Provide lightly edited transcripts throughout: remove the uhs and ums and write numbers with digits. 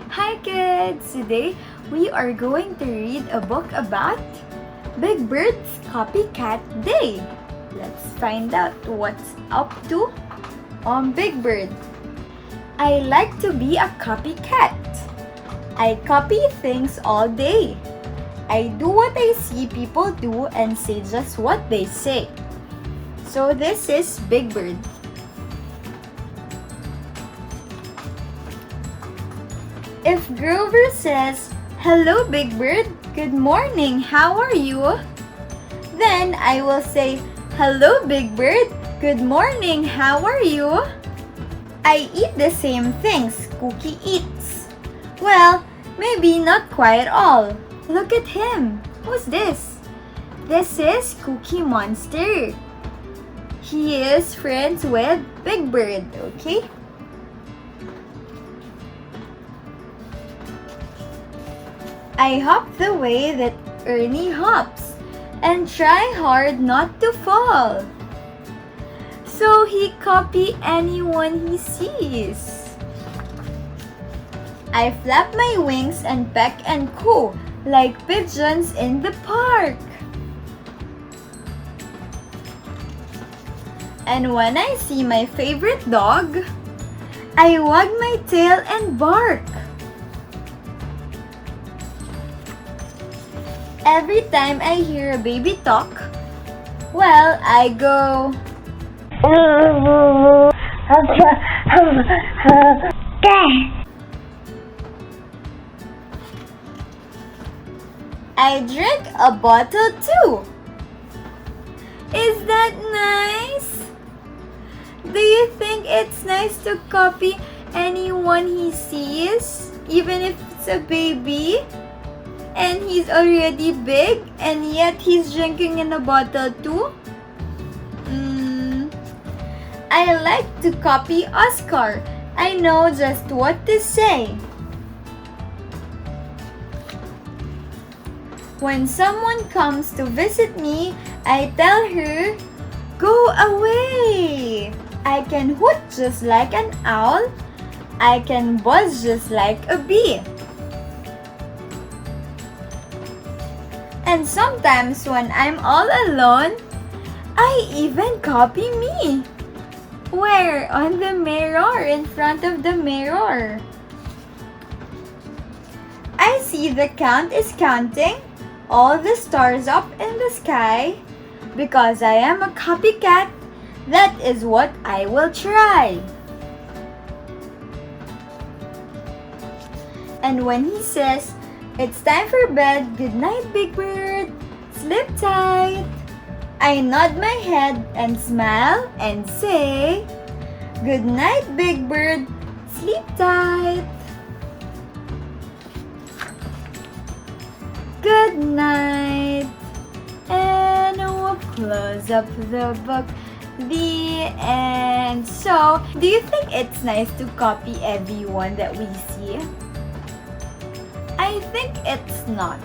Hi kids! Today we are going to read a book about Big Bird's Copycat Day. Let's find out what's up to on Big Bird. I like to be a copycat. I copy things all day. I do what I see people do and say just what they say. So this is Big Bird. If Grover says, "Hello, Big Bird. Good morning. How are you?" Then I will say, "Hello, Big Bird. Good morning. How are you?" I eat the same things Cookie eats. Well, maybe not quite all. Look at him. Who's this? This is Cookie Monster. He is friends with Big Bird, okay? I hop the way that Ernie hops and try hard not to fall. So he copy anyone he sees. I flap my wings and peck and coo like pigeons in the park. And when I see my favorite dog, I wag my tail and bark. Every time I hear a baby talk, well, I go, I drink a bottle too. Is that nice? Do you think it's nice to copy anyone he sees, even if it's a baby? And he's already big, and yet he's drinking in a bottle too? I like to copy Oscar. I know just what to say. When someone comes to visit me, I tell her, "Go away!" I can hoot just like an owl. I can buzz just like a bee. And sometimes when I'm all alone, I even copy me. Where? On the mirror, in front of the mirror. I see the count is counting all the stars up in the sky. Because I am a copycat, that is what I will try. And when he says, "It's time for bed. Good night, Big Bird. Sleep tight," I nod my head and smile and say, "Good night, Big Bird. Sleep tight." Good night. And we'll close up the book. The end. So, do you think it's nice to copy everyone that we see? I think it's not.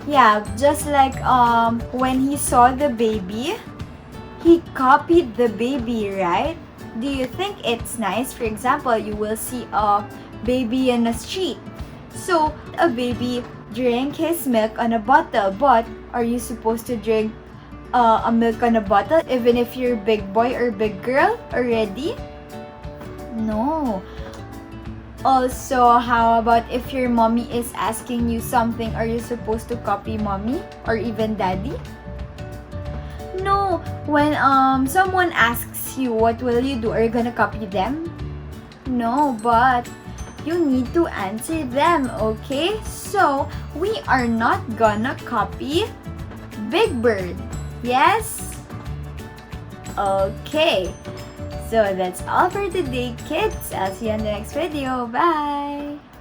Yeah, just like when he saw the baby, he copied the baby, right? Do you think it's nice? For example, you will see a baby in the street. So, a baby drink his milk on a bottle, but are you supposed to drink a milk on a bottle even if you're big boy or big girl already? No. Also, how about if your mommy is asking you something, are you supposed to copy mommy or even daddy? No. When someone asks you what will you do, are you gonna copy them? No, but you need to answer them, okay? So, we are not gonna copy Big Bird. Yes? Okay. So that's all for today, kids. I'll see you on the next video. Bye!